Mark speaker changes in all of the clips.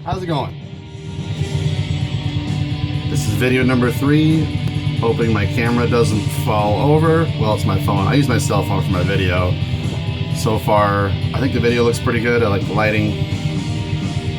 Speaker 1: How's it going? This is video number 3. Hoping my camera doesn't fall over. Well, it's my phone. I use my cell phone for my video. So far, I think the video looks pretty good. I like the lighting.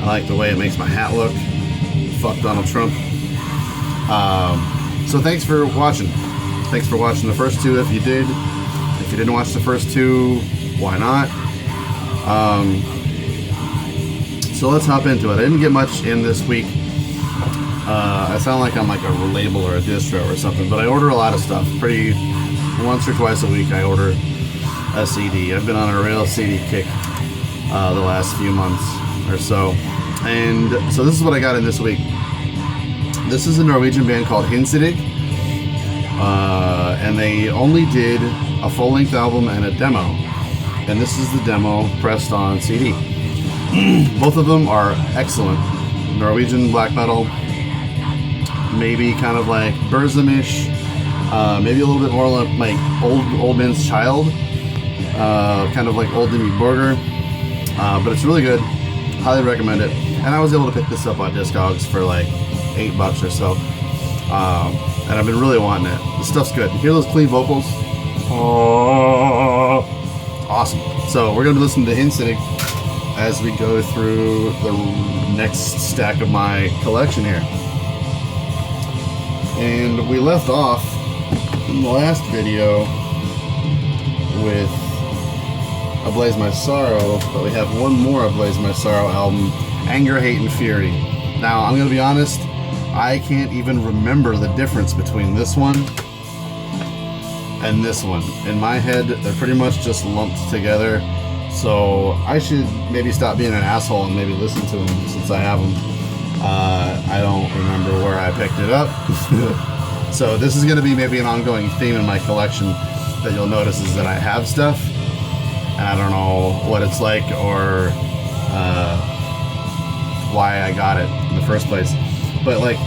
Speaker 1: I like the way it makes my hat look. Fuck Donald Trump. So thanks for watching. Thanks for watching the first 2 if you did. If you didn't watch the first 2, why not? So let's hop into it. I didn't get much in this week. I sound like I'm like a label or a distro or something, but I order a lot of stuff. Once or twice a week I order a CD. I've been on a real CD kick the last few months or so. And so this is what I got in this week. This is a Norwegian band called Hinsidig. And they only did a full-length album and a demo. And this is the demo pressed on CD. Both of them are excellent. Norwegian black metal, maybe kind of like Burzum-ish, maybe a little bit more like Old Man's Child, kind of like Old Dimmy Borger, but it's really good. Highly recommend it. And I was able to pick this up on Discogs for like $8 or so, and I've been really wanting it. The stuff's good. You hear those clean vocals? Oh, awesome. So we're gonna be listening to Hinsidig as we go through the next stack of my collection here. And we left off in the last video with Ablaze My Sorrow, but we have one more Ablaze My Sorrow album, Anger, Hate, and Fury. Now, I'm gonna be honest, I can't even remember the difference between this one and this one. In my head, they're pretty much just lumped together. So I should maybe stop being an asshole and maybe listen to them since I have them. I don't remember where I picked it up. So this is going to be maybe an ongoing theme in my collection that you'll notice is that I have stuff and I don't know what it's like or why I got it in the first place. But like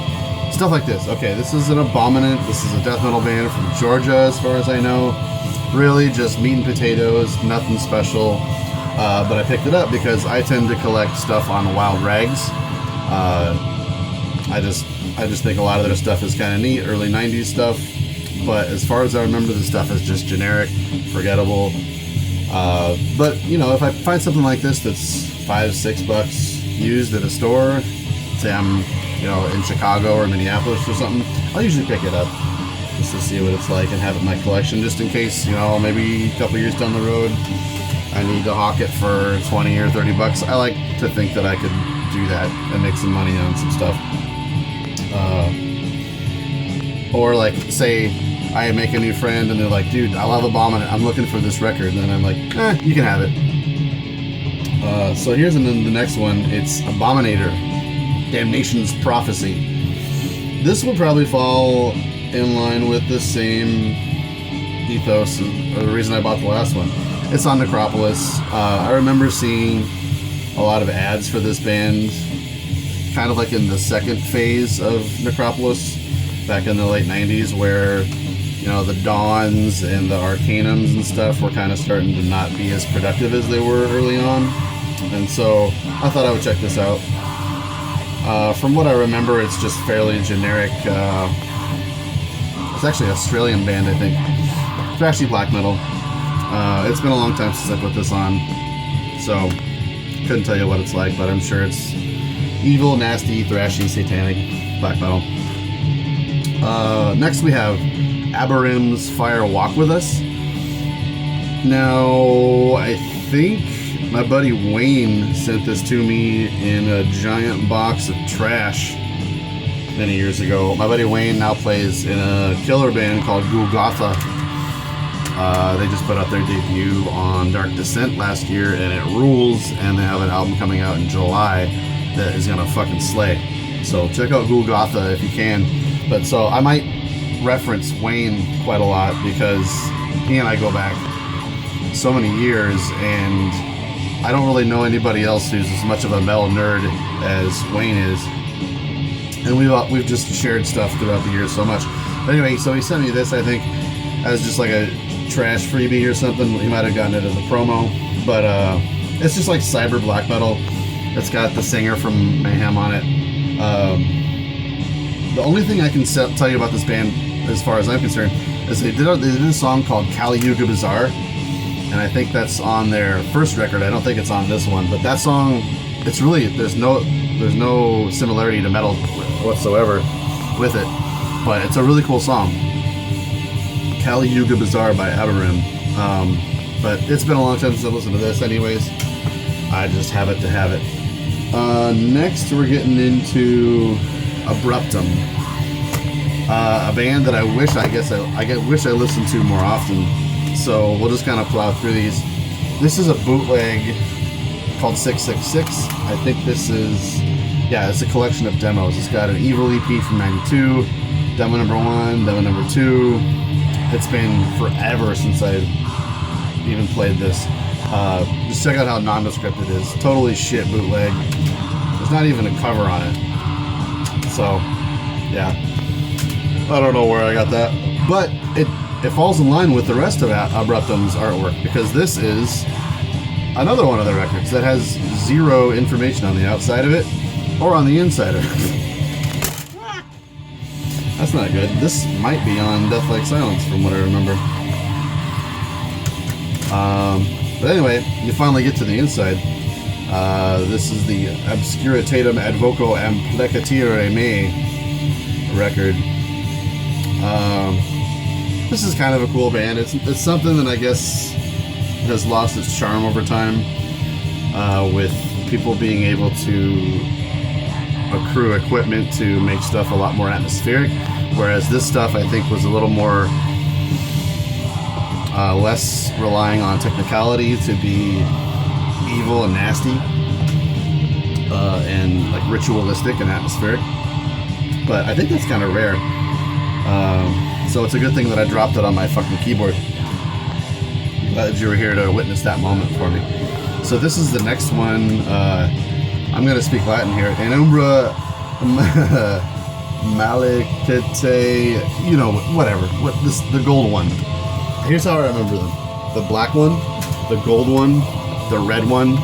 Speaker 1: stuff like this. Okay, this is an Abominant. This is a death metal band from Georgia as far as I know. Really just meat and potatoes, nothing special. But I picked it up because I tend to collect stuff on Wild Rags. I just think a lot of their stuff is kind of neat, early 90s stuff. But as far as I remember, the stuff is just generic, forgettable. But you know, if I find something like this that's $5-6 used at a store, say I'm in Chicago or Minneapolis or something, I'll usually pick it up just to see what it's like and have it in my collection, just in case, maybe a couple years down the road I need to hawk it for 20 or 30 bucks. I like to think that I could do that and make some money on some stuff. Or like, say I make a new friend and they're like, dude, I love Abominant, I'm looking for this record, and then I'm like, you can have it. So here's the next one. It's Abominator, Damnation's Prophecy. This will probably fall in line with the same ethos or the reason I bought the last one. It's on Necropolis. I remember seeing a lot of ads for this band kind of like in the second phase of Necropolis back in the late 90s, where the Dawns and the Arcanums and stuff were kind of starting to not be as productive as they were early on, and so I thought I would check this out. From what I remember, it's just fairly generic. It's actually an Australian band, I think. Thrashy black metal. It's been a long time since I put this on, so couldn't tell you what it's like, but I'm sure it's evil, nasty, thrashy, satanic black metal. Next we have Abruptum's Fire Walk With Us. Now, I think my buddy Wayne sent this to me in a giant box of trash many years ago. My buddy Wayne now plays in a killer band called Golgotha. They just put out their debut on Dark Descent last year, and it rules, and they have an album coming out in July that is gonna fucking slay. So check out Golgotha if you can. But so I might reference Wayne quite a lot because he and I go back so many years, and I don't really know anybody else who's as much of a metal nerd as Wayne is. And we've just shared stuff throughout the years so much. But anyway, so he sent me this, I think, as just like a trash freebie or something. He might have gotten it as a promo, but it's just like cyber black metal. It's got the singer from Mayhem on it. The only thing I can tell you about this band, as far as I'm concerned, is they did a song called Kali Yuga Bazaar, and I think that's on their first record. I don't think it's on this one, but that song, it's really, there's no similarity to metal whatsoever with it, but it's a really cool song. Kali Yuga Bazaar by Abruptum. But it's been a long time since I listened to this anyways. I just have it to have it. Next we're getting into Abruptum. A band that I wish I listened to more often. So we'll just kind of plow through these. This is a bootleg called 666. I think this is, yeah, it's a collection of demos. It's got an Evil EP from 92, demo number 1, demo number 2. It's been forever since I've even played this. Just check out how nondescript it is. Totally shit bootleg. There's not even a cover on it. So, yeah. I don't know where I got that. But it falls in line with the rest of Abruptum's artwork, because this is another one of the records that has zero information on the outside of it or on the inside of it. That's not good. This might be on Death Like Silence from what I remember. But anyway, you finally get to the inside. This is the Obscuritatum ad voco amplicatire me record. This is kind of a cool band. It's something that I guess has lost its charm over time, with people being able to accrue equipment to make stuff a lot more atmospheric, whereas this stuff I think was a little more less relying on technicality to be evil and nasty, and like ritualistic and atmospheric. But I think that's kind of rare. So it's a good thing that I dropped it on my fucking keyboard. Glad you were here to witness that moment for me. So this is the next one. I'm going to speak Latin here. In umbra malicate, you know, whatever. The gold one. Here's how I remember them. The black one, the gold one, the red one,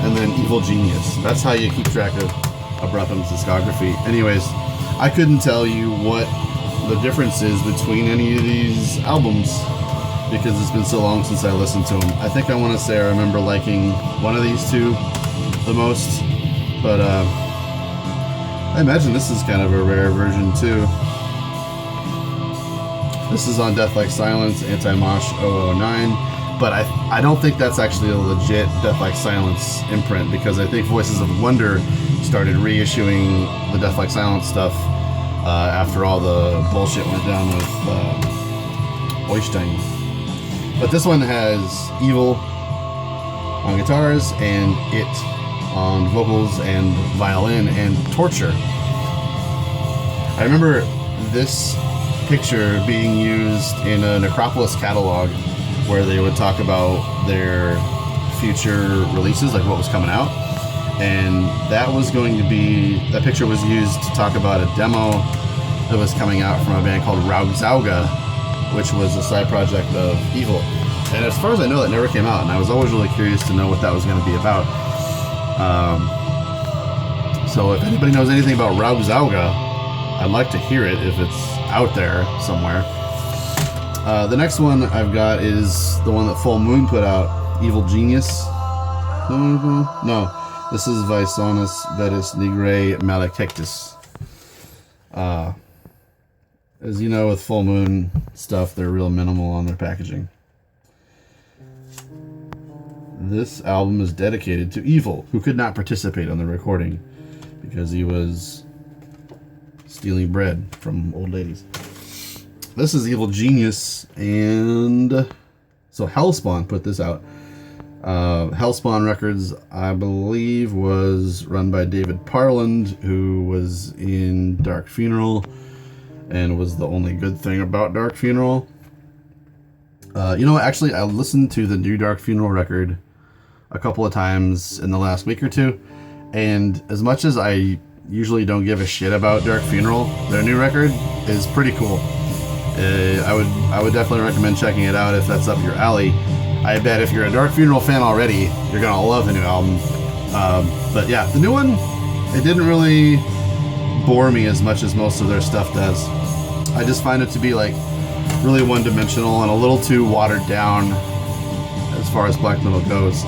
Speaker 1: and then Evil Genius. That's how you keep track of Abruptum's discography. Anyways, I couldn't tell you what the difference is between any of these albums because it's been so long since I listened to them. I think I want to say I remember liking one of these two the most, but I imagine this is kind of a rare version too. This is on Death Like Silence, Anti-Mosh 009, but I don't think that's actually a legit Death Like Silence imprint, because I think Voices of Wonder started reissuing the Death Like Silence stuff after all the bullshit went down with Oystein. But this one has Evil on guitars and It on vocals and violin and Torture. I remember this picture being used in a Necropolis catalog where they would talk about their future releases, like what was coming out. And that picture was used to talk about a demo that was coming out from a band called Raugzauga, which was a side project of Evil. And as far as I know, that never came out, and I was always really curious to know what that was going to be about. So if anybody knows anything about Raugzauga, I'd like to hear it if it's out there somewhere. The next one I've got is the one that Full Moon put out, Evil Genius. No, this is Visonis Vetus Nigre Malicectus. As you know, with Full Moon stuff, they're real minimal on their packaging. This album is dedicated to Evil, who could not participate on the recording because he was stealing bread from old ladies. This is Evil Genius, and so Hellspawn put this out. Hellspawn Records, I believe, was run by David Parland, who was in Dark Funeral and was the only good thing about Dark Funeral. Actually, I listened to the new Dark Funeral record a couple of times in the last week or two, and as much as I usually don't give a shit about Dark Funeral, their new record is pretty cool. I would definitely recommend checking it out if that's up your alley. I bet if you're a Dark Funeral fan already, you're gonna love the new album. But yeah, the new one, it didn't really bore me as much as most of their stuff does. I just find it to be like really one-dimensional and a little too watered down as far as black metal goes.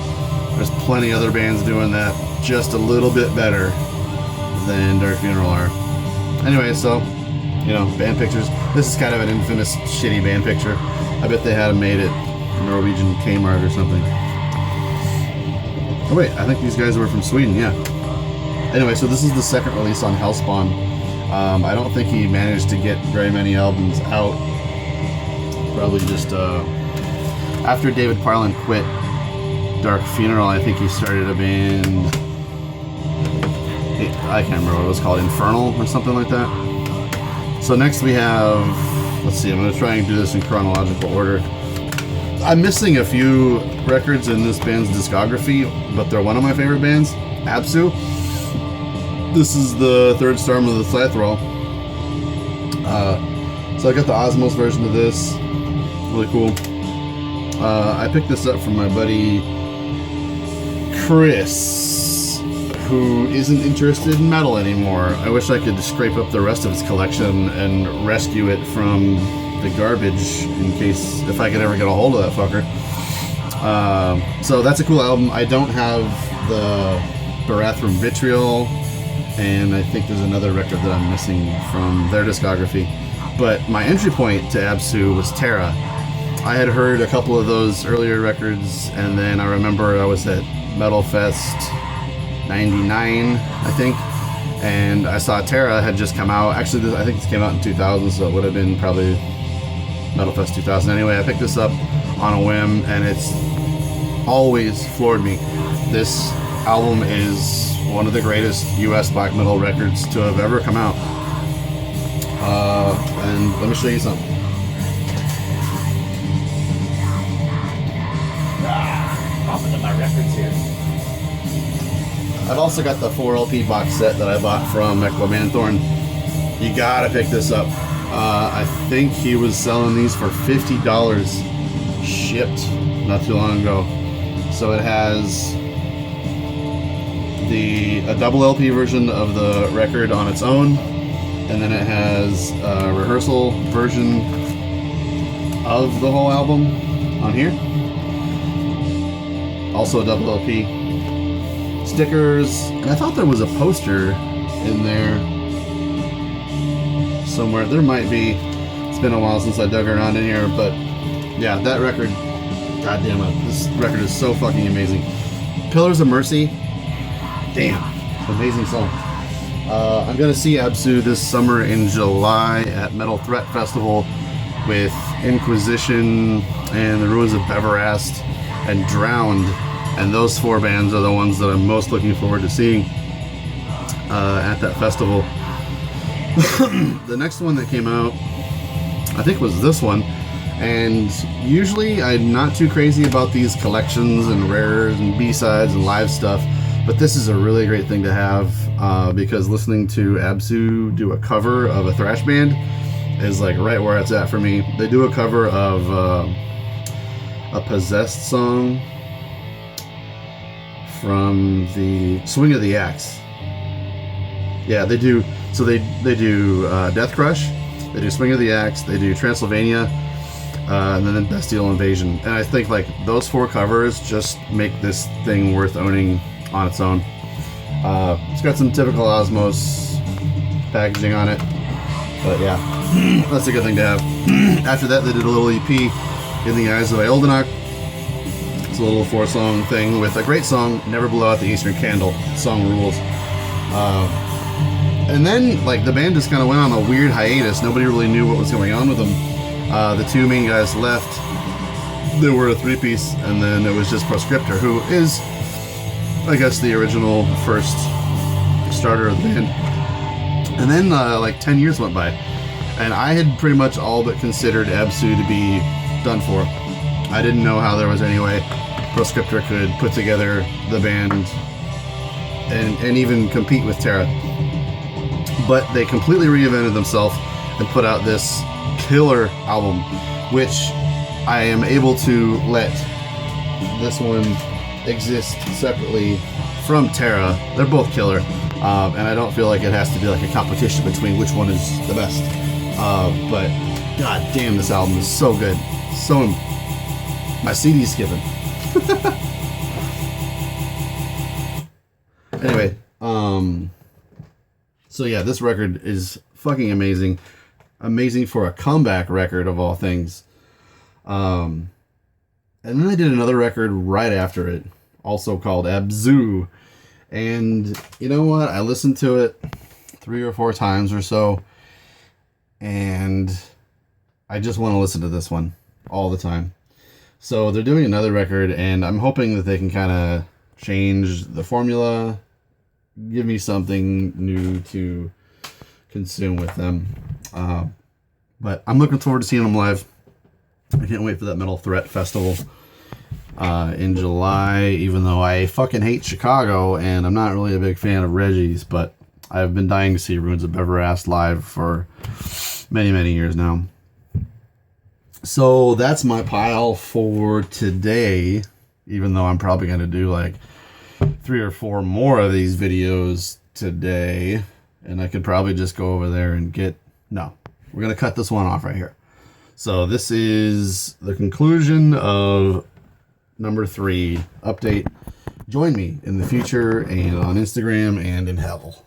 Speaker 1: There's plenty of other bands doing that just a little bit better than Dark Funeral are. Anyway, so, you know, band pictures. This is kind of an infamous shitty band picture. I bet they had them made at Norwegian Kmart or something. Oh wait, I think these guys were from Sweden, yeah. Anyway, so this is the second release on Hellspawn. I don't think he managed to get very many albums out. Probably just after David Parlin quit Dark Funeral, I think he started a band. I can't remember what it was called, Infernal or something like that. So next we have, let's see, I'm going to try and do this in chronological order. I'm missing a few records in this band's discography, but they're one of my favorite bands, Absu. This is the third Storm of the Slathrall. So I got the Osmos version of this, really cool. I picked this up from my buddy Chris, who isn't interested in metal anymore. I wish I could scrape up the rest of his collection and rescue it from the garbage in case, if I could ever get a hold of that fucker. So that's a cool album. I don't have the Barathrum Vitriol, and I think there's another record that I'm missing from their discography. But my entry point to Absu was Terra. I had heard a couple of those earlier records, and then I remember I was at Metal Fest 99, I think, and I saw Terra had just come out. Actually, I think this came out in 2000, so it would have been probably Metal Fest 2000. Anyway, I picked this up on a whim, and it's always floored me. This album is one of the greatest US black metal records to have ever come out. And let me show you something. Popping to my records here. I've also got the 4 LP box set that I bought from Ekwa Manthorn. You gotta pick this up. I think he was selling these for $50 shipped not too long ago. So it has a double LP version of the record on its own, and then it has a rehearsal version of the whole album on here. Also a double LP. Stickers, and I thought there was a poster in there somewhere. There might be. It's been a while since I dug around in here, but yeah, that record, god damn it, this record is so fucking amazing. Pillars of Mercy, damn, amazing song. I'm gonna see Absu this summer in July at Metal Threat Festival with Inquisition and the Ruins of Beverast and Drowned, and those 4 bands are the ones that I'm most looking forward to seeing at that festival. The next one that came out, I think, was this one, and usually I'm not too crazy about these collections and rares and B-sides and live stuff, but this is a really great thing to have because listening to Absu do a cover of a thrash band is like right where it's at for me. They do a cover of a Possessed song from the Swing of the Axe. Yeah, they do. So they do Death Crush, they do Swing of the Axe, they do Transylvania, and then Bestial Invasion. And I think like those 4 covers just make this thing worth owning on its own. It's got some typical Osmos packaging on it, but yeah, that's a good thing to have. After that, they did a little EP, In the Eyes of Eildenach. It's a little 4-song thing with a great song, Never Blow Out the Eastern Candle. Song rules. And then, like, the band just kind of went on a weird hiatus. Nobody really knew what was going on with them. The 2 main guys left. They were a 3-piece, and then it was just Proscriptor, who is, I guess, the original first starter of the band. And then, like, 10 years went by, and I had pretty much all but considered Absu to be done for. I didn't know how there was any way Proscriptor could put together the band and even compete with Terra. But they completely reinvented themselves and put out this killer album, which I am able to let this one exist separately from Terra. They're both killer, and I don't feel like it has to be like a competition between which one is the best. But god damn, this album is so good. So my CD's skipping. Anyway, so yeah, this record is fucking amazing. Amazing for a comeback record of all things. And then they did another record right after it, also called Absu. And you know what? I listened to it 3 or 4 times or so, and I just want to listen to this one all the time. So they're doing another record, and I'm hoping that they can kind of change the formula, give me something new to consume with them. But I'm looking forward to seeing them live. I can't wait for that Metal Threat Festival in July, even though I fucking hate Chicago and I'm not really a big fan of Reggie's, but I've been dying to see Ruins of Everast live for many, many years now. So that's my pile for today, even though I'm probably going to do like 3 or 4 more of these videos today, and I could probably just go over there and no, we're going to cut this one off right here. So this is the conclusion of number 3 update. Join me in the future and on Instagram and in hell.